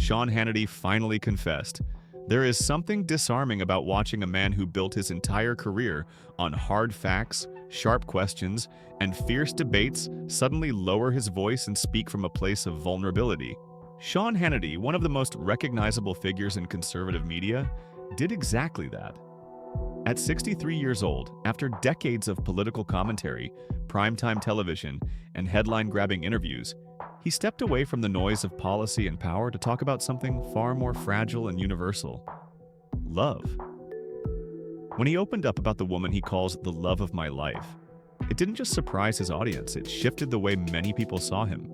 Sean Hannity finally confessed. There is something disarming about watching a man who built his entire career on hard facts, sharp questions, and fierce debates suddenly lower his voice and speak from a place of vulnerability. Sean Hannity, one of the most recognizable figures in conservative media, did exactly that. At 63 years old, after decades of political commentary, primetime television, and headline-grabbing interviews, he stepped away from the noise of policy and power to talk about something far more fragile and universal: love. When he opened up about the woman he calls the love of my life, it didn't just surprise his audience, it shifted the way many people saw him.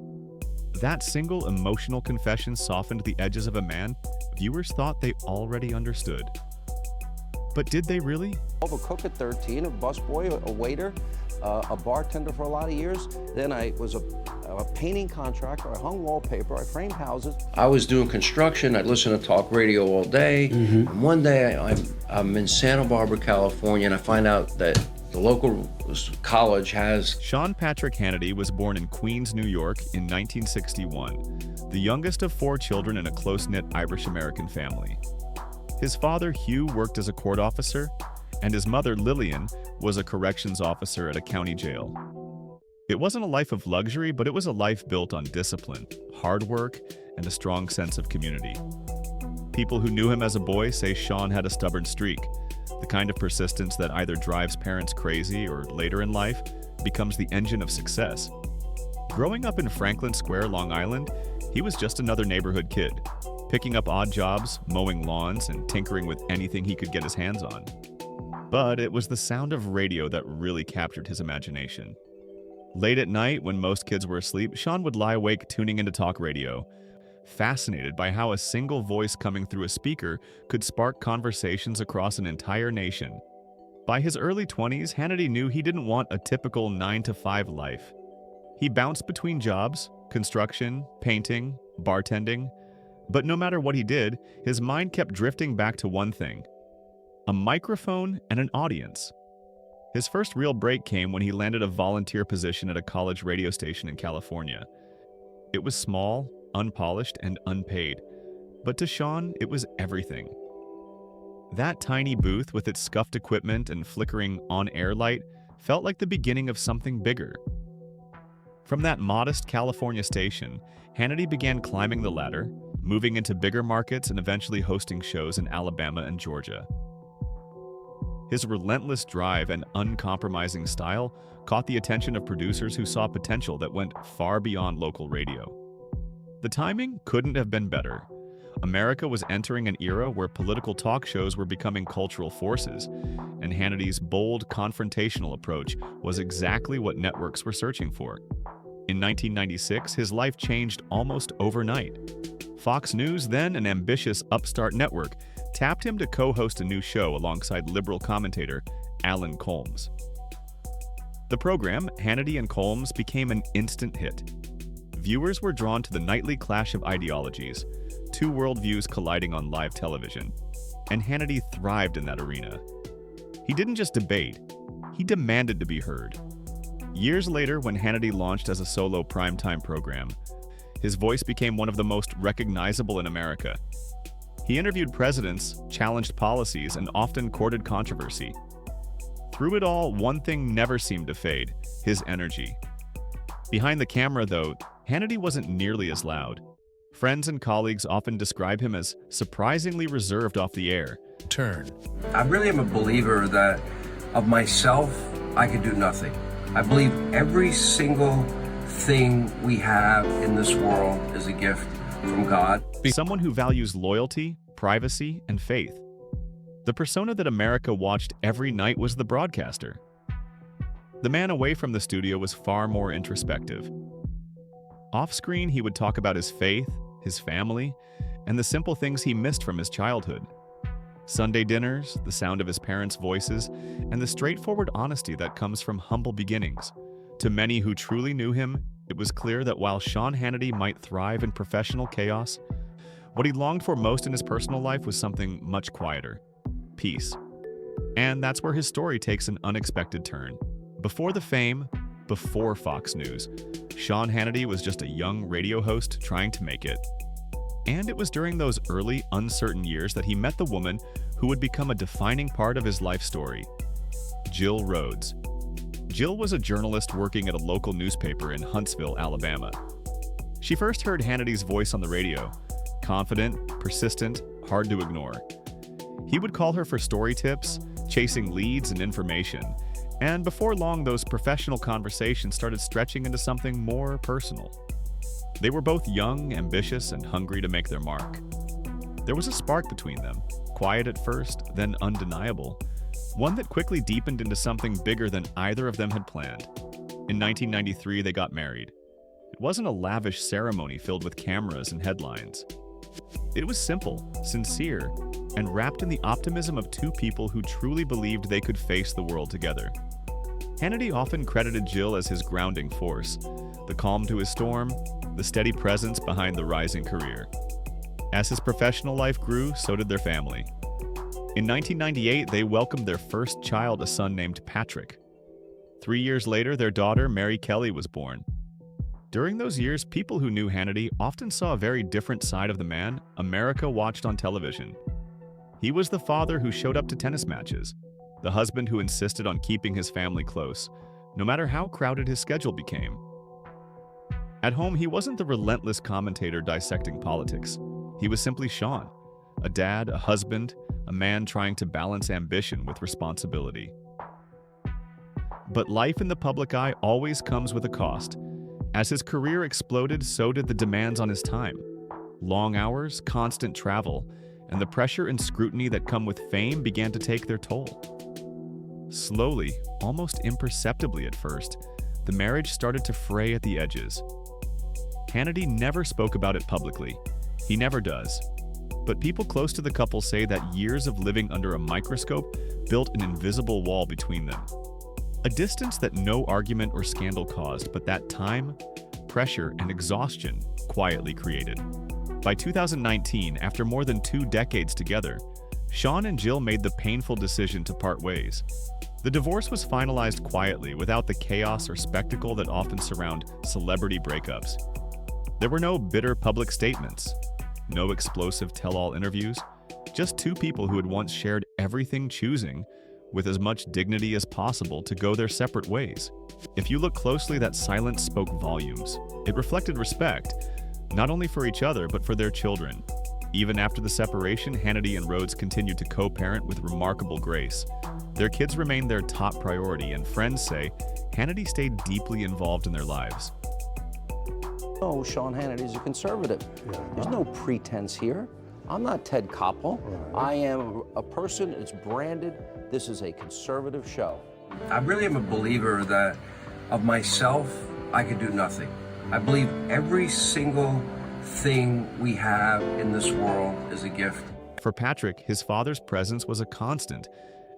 That single emotional confession softened the edges of a man viewers thought they already understood. But did they really? A cook at 13, a busboy, a waiter, a bartender for a lot of years. Then I was a painting contractor. I hung wallpaper. I framed houses. I was doing construction. I'd listen to talk radio all day. And one day I'm in Santa Barbara, California, and I find out that the local college has... Sean Patrick Hannity was born in Queens, New York in 1961, the youngest of 4 children in a close-knit Irish-American family. His father, Hugh, worked as a court officer, and his mother, Lillian, was a corrections officer at a county jail. It wasn't a life of luxury, but it was a life built on discipline, hard work, and a strong sense of community. People who knew him as a boy say Sean had a stubborn streak, the kind of persistence that either drives parents crazy or later in life becomes the engine of success. Growing up in Franklin Square, Long Island, he was just another neighborhood kid, picking up odd jobs, mowing lawns, and tinkering with anything he could get his hands on. But it was the sound of radio that really captured his imagination. Late at night, when most kids were asleep, Sean would lie awake tuning into talk radio, fascinated by how a single voice coming through a speaker could spark conversations across an entire nation. By his early 20s, Hannity knew he didn't want a typical 9-to-5 life. He bounced between jobs, construction, painting, bartending, but no matter what he did, his mind kept drifting back to one thing: a microphone and an audience. His first real break came when he landed a volunteer position at a college radio station in California. It was small, unpolished, and unpaid, but to Sean, it was everything. That tiny booth with its scuffed equipment and flickering on-air light felt like the beginning of something bigger. From that modest California station, Hannity began climbing the ladder, moving into bigger markets and eventually hosting shows in Alabama and Georgia. His relentless drive and uncompromising style caught the attention of producers who saw potential that went far beyond local radio. The timing couldn't have been better. America was entering an era where political talk shows were becoming cultural forces, and Hannity's bold, confrontational approach was exactly what networks were searching for. In 1996, his life changed almost overnight. Fox News, then an ambitious upstart network, tapped him to co-host a new show alongside liberal commentator Alan Colmes. The program, Hannity and Colmes, became an instant hit. Viewers were drawn to the nightly clash of ideologies, 2 worldviews colliding on live television, and Hannity thrived in that arena. He didn't just debate, he demanded to be heard. Years later, when Hannity launched as a solo primetime program, his voice became one of the most recognizable in America. He interviewed presidents, challenged policies, and often courted controversy. Through it all, one thing never seemed to fade: his energy. Behind the camera, though, Hannity wasn't nearly as loud. Friends and colleagues often describe him as surprisingly reserved off the air. I really am a believer that of myself, I could do nothing. I believe every single thing we have in this world is a gift from God. Someone who values loyalty, privacy, and faith. The persona that America watched every night was the broadcaster. The man away from the studio was far more introspective. Off-screen, he would talk about his faith, his family, and the simple things he missed from his childhood. Sunday dinners, the sound of his parents' voices, and the straightforward honesty that comes from humble beginnings. To many who truly knew him, it was clear that while Sean Hannity might thrive in professional chaos, what he longed for most in his personal life was something much quieter: peace. And that's where his story takes an unexpected turn. Before the fame, before Fox News, Sean Hannity was just a young radio host trying to make it. And it was during those early, uncertain years that he met the woman who would become a defining part of his life story, Jill Rhodes. Jill was a journalist working at a local newspaper in Huntsville, Alabama. She first heard Hannity's voice on the radio, confident, persistent, hard to ignore. He would call her for story tips, chasing leads and information, and before long those professional conversations started stretching into something more personal. They were both young, ambitious, and hungry to make their mark. There was a spark between them, quiet at first, then undeniable, one that quickly deepened into something bigger than either of them had planned. In 1993, they got married. It wasn't a lavish ceremony filled with cameras and headlines. It was simple, sincere, and wrapped in the optimism of two people who truly believed they could face the world together. Hannity often credited Jill as his grounding force, the calm to his storm, the steady presence behind the rising career. As his professional life grew, so did their family. In 1998, they welcomed their first child, a son named Patrick. 3 years later, their daughter, Mary Kelly, was born. During those years, people who knew Hannity often saw a very different side of the man America watched on television. He was the father who showed up to tennis matches, the husband who insisted on keeping his family close, no matter how crowded his schedule became. At home, he wasn't the relentless commentator dissecting politics. He was simply Sean, a dad, a husband, a man trying to balance ambition with responsibility. But life in the public eye always comes with a cost. As his career exploded, so did the demands on his time. Long hours, constant travel, and the pressure and scrutiny that come with fame began to take their toll. Slowly, almost imperceptibly at first, the marriage started to fray at the edges. Hannity never spoke about it publicly. He never does. But people close to the couple say that years of living under a microscope built an invisible wall between them. A distance that no argument or scandal caused, but that time, pressure, and exhaustion quietly created. By 2019, after more than 2 decades together, Sean and Jill made the painful decision to part ways. The divorce was finalized quietly, without the chaos or spectacle that often surround celebrity breakups. There were no bitter public statements, no explosive tell-all interviews, just two people who had once shared everything choosing, with as much dignity as possible, to go their separate ways. If you look closely, that silence spoke volumes. It reflected respect, not only for each other, but for their children. Even after the separation, Hannity and Rhodes continued to co-parent with remarkable grace. Their kids remained their top priority, and friends say Hannity stayed deeply involved in their lives. Oh, Sean Hannity's a conservative. There's no pretense here. I'm not Ted Koppel. I am a person, it's branded, this is a conservative show. I really am a believer that of myself, I could do nothing. I believe every single thing we have in this world is a gift. For Patrick, his father's presence was a constant,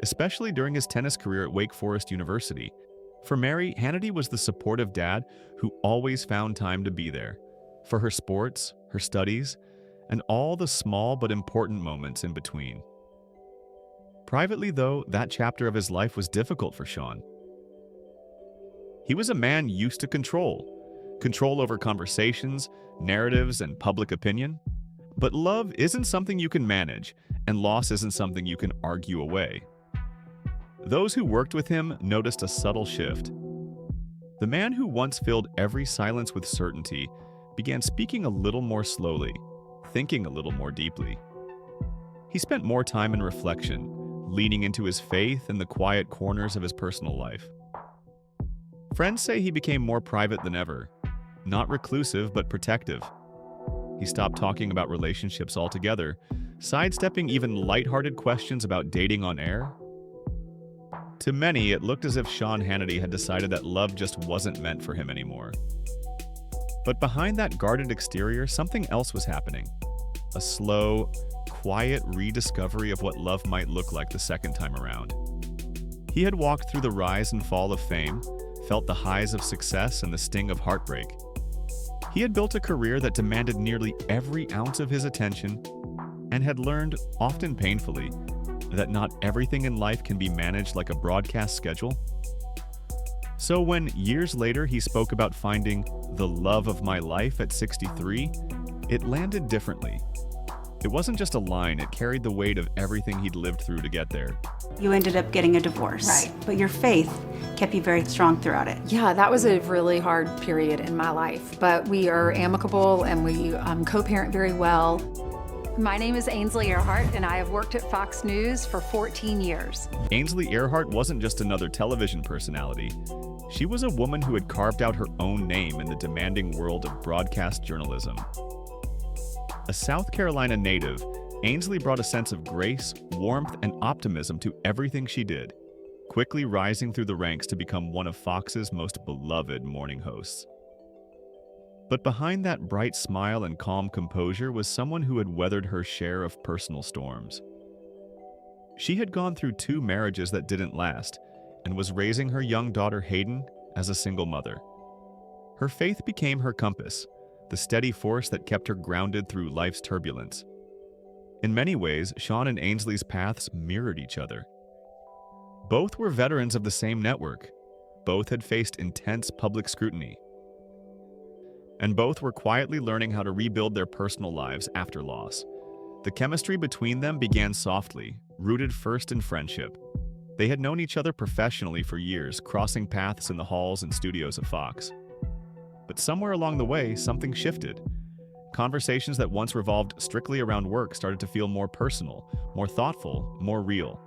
especially during his tennis career at Wake Forest University. For Mary, Hannity was the supportive dad who always found time to be there, for her sports, her studies, and all the small but important moments in between. Privately, though, that chapter of his life was difficult for Sean. He was a man used to control over conversations, narratives, and public opinion. But love isn't something you can manage, and loss isn't something you can argue away. Those who worked with him noticed a subtle shift. The man who once filled every silence with certainty began speaking a little more slowly, thinking a little more deeply. He spent more time in reflection, leaning into his faith and the quiet corners of his personal life. Friends say he became more private than ever, not reclusive but protective. He stopped talking about relationships altogether, sidestepping even lighthearted questions about dating on air. To many, it looked as if Sean Hannity had decided that love just wasn't meant for him anymore. But behind that guarded exterior, something else was happening. A slow, quiet rediscovery of what love might look like the second time around. He had walked through the rise and fall of fame, felt the highs of success and the sting of heartbreak. He had built a career that demanded nearly every ounce of his attention, and had learned, often painfully, that not everything in life can be managed like a broadcast schedule. So when, years later, he spoke about finding the love of my life at 63, it landed differently. It wasn't just a line, it carried the weight of everything he'd lived through to get there. You ended up getting a divorce. Right. But your faith kept you very strong throughout it. Yeah, that was a really hard period in my life, but we are amicable and we co-parent very well. My name is Ainsley Earhart, and I have worked at Fox News for 14 years. Ainsley Earhart wasn't just another television personality. She was a woman who had carved out her own name in the demanding world of broadcast journalism. A South Carolina native, Ainsley brought a sense of grace, warmth, and optimism to everything she did, quickly rising through the ranks to become one of Fox's most beloved morning hosts. But behind that bright smile and calm composure was someone who had weathered her share of personal storms. She had gone through 2 marriages that didn't last and was raising her young daughter Hayden as a single mother. Her faith became her compass, the steady force that kept her grounded through life's turbulence. In many ways, Sean and Ainsley's paths mirrored each other. Both were veterans of the same network. Both had faced intense public scrutiny. And both were quietly learning how to rebuild their personal lives after loss. The chemistry between them began softly, rooted first in friendship. They had known each other professionally for years, crossing paths in the halls and studios of Fox. But somewhere along the way, something shifted. Conversations that once revolved strictly around work started to feel more personal, more thoughtful, more real.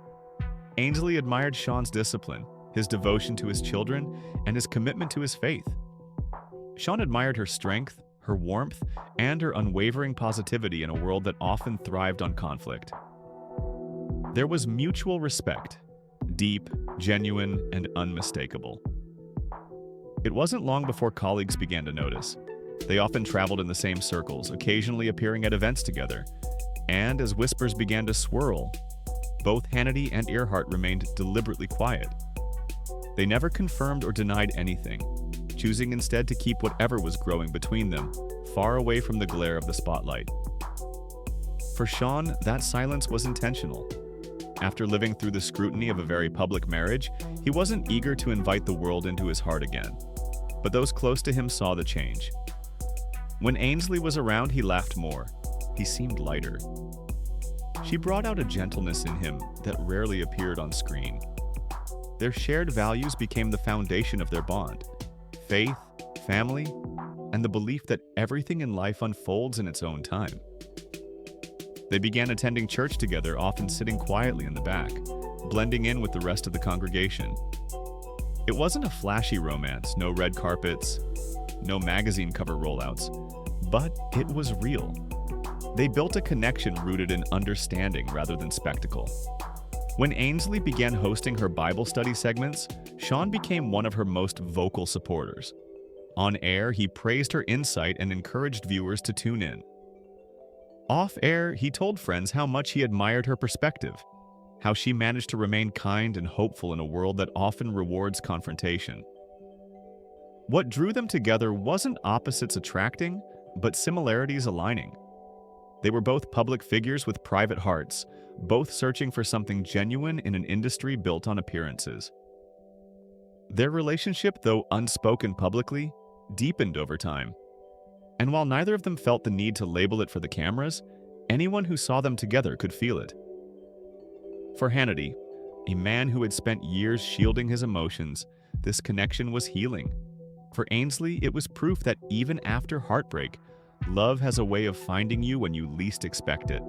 Ainsley admired Sean's discipline, his devotion to his children, and his commitment to his faith. Sean admired her strength, her warmth, and her unwavering positivity in a world that often thrived on conflict. There was mutual respect, deep, genuine, and unmistakable. It wasn't long before colleagues began to notice. They often traveled in the same circles, occasionally appearing at events together. And as whispers began to swirl, both Hannity and Earhart remained deliberately quiet. They never confirmed or denied anything, choosing instead to keep whatever was growing between them far away from the glare of the spotlight. For Sean, that silence was intentional. After living through the scrutiny of a very public marriage, he wasn't eager to invite the world into his heart again. But those close to him saw the change. When Ainsley was around, he laughed more. He seemed lighter. She brought out a gentleness in him that rarely appeared on screen. Their shared values became the foundation of their bond. Faith, family, and the belief that everything in life unfolds in its own time. They began attending church together, often sitting quietly in the back, blending in with the rest of the congregation. It wasn't a flashy romance, no red carpets, no magazine cover rollouts, but it was real. They built a connection rooted in understanding rather than spectacle. When Ainsley began hosting her Bible study segments, Sean became one of her most vocal supporters. On air, he praised her insight and encouraged viewers to tune in. Off air, he told friends how much he admired her perspective, how she managed to remain kind and hopeful in a world that often rewards confrontation. What drew them together wasn't opposites attracting, but similarities aligning. They were both public figures with private hearts, both searching for something genuine in an industry built on appearances. Their relationship, though unspoken publicly, deepened over time. And while neither of them felt the need to label it for the cameras, anyone who saw them together could feel it. For Hannity, a man who had spent years shielding his emotions, this connection was healing. For Ainsley, it was proof that even after heartbreak, love has a way of finding you when you least expect it.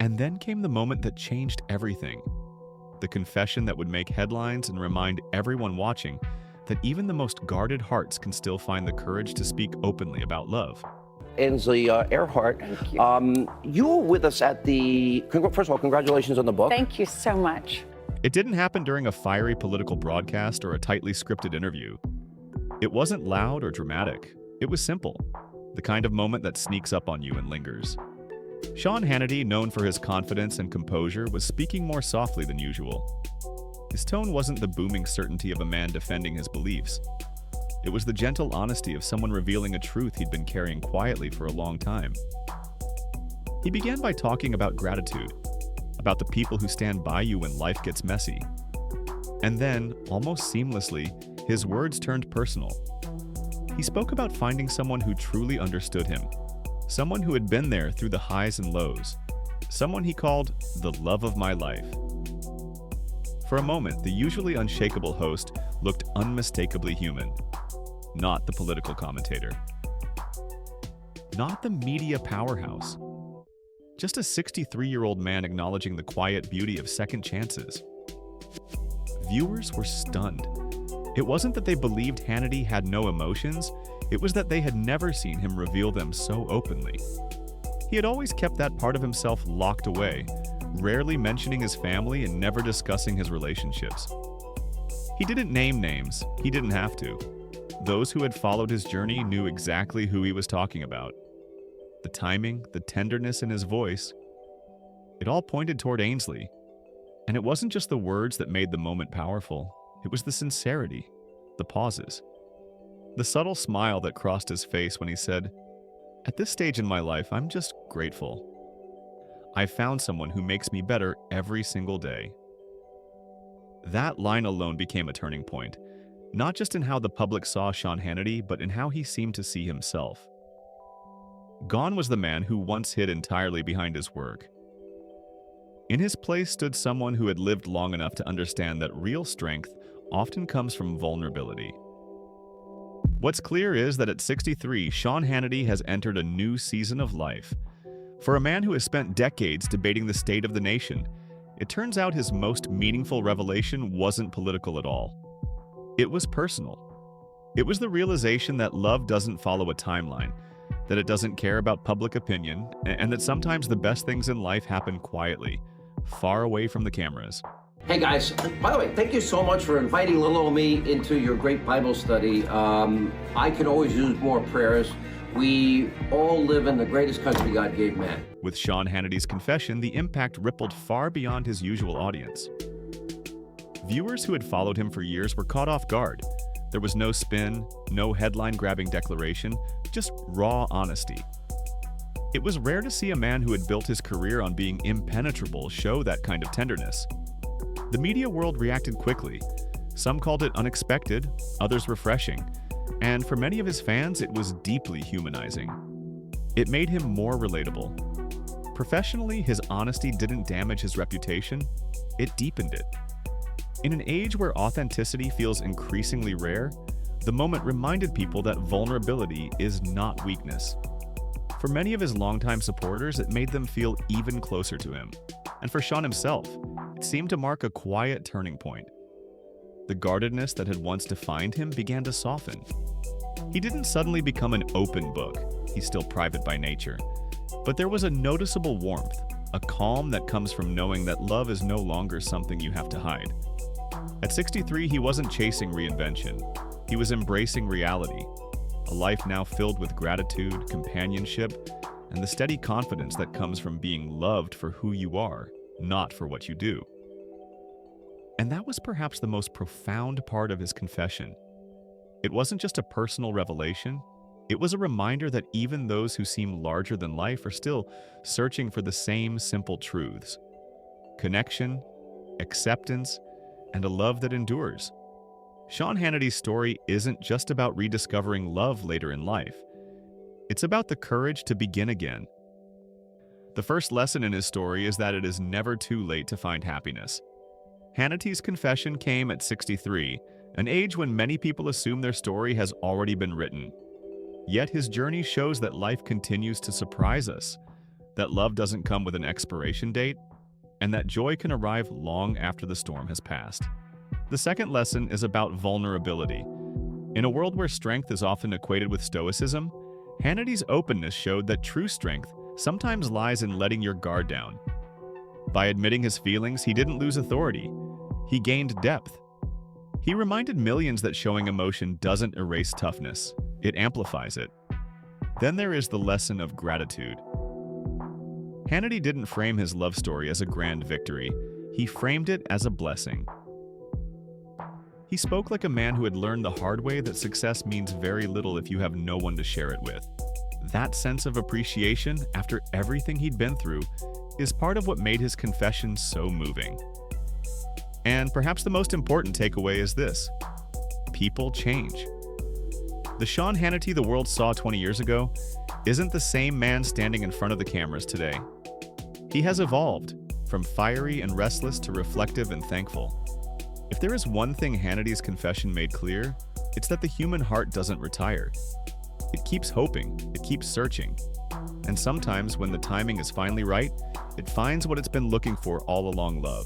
And then came the moment that changed everything. The confession that would make headlines and remind everyone watching that even the most guarded hearts can still find the courage to speak openly about love. Ainsley Earhart, you were with us at the, first of all, congratulations on the book. Thank you so much. It didn't happen during a fiery political broadcast or a tightly scripted interview. It wasn't loud or dramatic. It was simple, the kind of moment that sneaks up on you and lingers. Sean Hannity, known for his confidence and composure, was speaking more softly than usual. His tone wasn't the booming certainty of a man defending his beliefs. It was the gentle honesty of someone revealing a truth he'd been carrying quietly for a long time. He began by talking about gratitude, about the people who stand by you when life gets messy. And then, almost seamlessly, his words turned personal. He spoke about finding someone who truly understood him, someone who had been there through the highs and lows, someone he called the love of my life. For a moment, the usually unshakable host looked unmistakably human, not the political commentator, not the media powerhouse, just a 63-year-old man acknowledging the quiet beauty of second chances. Viewers were stunned. It wasn't that they believed Hannity had no emotions, it was that they had never seen him reveal them so openly. He had always kept that part of himself locked away, rarely mentioning his family and never discussing his relationships. He didn't name names, he didn't have to. Those who had followed his journey knew exactly who he was talking about. The timing, the tenderness in his voice, it all pointed toward Ainsley. And it wasn't just the words that made the moment powerful, it was the sincerity, the pauses, the subtle smile that crossed his face when he said, "At this stage in my life, I'm just grateful. I found someone who makes me better every single day." That line alone became a turning point, not just in how the public saw Sean Hannity, but in how he seemed to see himself. Gone was the man who once hid entirely behind his work. In his place stood someone who had lived long enough to understand that real strength often comes from vulnerability. What's clear is that at 63, Sean Hannity has entered a new season of life. For a man who has spent decades debating the state of the nation, it turns out his most meaningful revelation wasn't political at all. It was personal. It was the realization that love doesn't follow a timeline, that it doesn't care about public opinion, and that sometimes the best things in life happen quietly, far away from the cameras. Hey guys, by the way, thank you so much for inviting little old me into your great Bible study. I could always use more prayers. We all live in the greatest country God gave man. With Sean Hannity's confession, the impact rippled far beyond his usual audience. Viewers who had followed him for years were caught off guard. There was no spin, no headline-grabbing declaration, just raw honesty. It was rare to see a man who had built his career on being impenetrable show that kind of tenderness. The media world reacted quickly. Some called it unexpected, others refreshing, and for many of his fans, it was deeply humanizing. It made him more relatable. Professionally, his honesty didn't damage his reputation, it deepened it. In an age where authenticity feels increasingly rare, the moment reminded people that vulnerability is not weakness. For many of his longtime supporters, it made them feel even closer to him. And for Sean himself, it seemed to mark a quiet turning point. The guardedness that had once defined him began to soften. He didn't suddenly become an open book, he's still private by nature. But there was a noticeable warmth, a calm that comes from knowing that love is no longer something you have to hide. At 63, he wasn't chasing reinvention. He was embracing reality, a life now filled with gratitude, companionship, and the steady confidence that comes from being loved for who you are, not for what you do. And that was perhaps the most profound part of his confession. It wasn't just a personal revelation, it was a reminder that even those who seem larger than life are still searching for the same simple truths: connection, acceptance, and a love that endures. Sean Hannity's story isn't just about rediscovering love later in life. It's about the courage to begin again. The first lesson in his story is that it is never too late to find happiness. Hannity's confession came at 63, an age when many people assume their story has already been written. Yet his journey shows that life continues to surprise us, that love doesn't come with an expiration date, and that joy can arrive long after the storm has passed. The second lesson is about vulnerability. In a world where strength is often equated with stoicism, Hannity's openness showed that true strength sometimes lies in letting your guard down. By admitting his feelings, he didn't lose authority. He gained depth. He reminded millions that showing emotion doesn't erase toughness, it amplifies it. Then there is the lesson of gratitude. Hannity didn't frame his love story as a grand victory. He framed it as a blessing. He spoke like a man who had learned the hard way that success means very little if you have no one to share it with. That sense of appreciation, after everything he'd been through, is part of what made his confession so moving. And perhaps the most important takeaway is this: people change. The Sean Hannity the world saw 20 years ago isn't the same man standing in front of the cameras today. He has evolved, from fiery and restless to reflective and thankful. If there is one thing Hannity's confession made clear, it's that the human heart doesn't retire. It keeps hoping, it keeps searching. And sometimes when the timing is finally right, it finds what it's been looking for all along: love.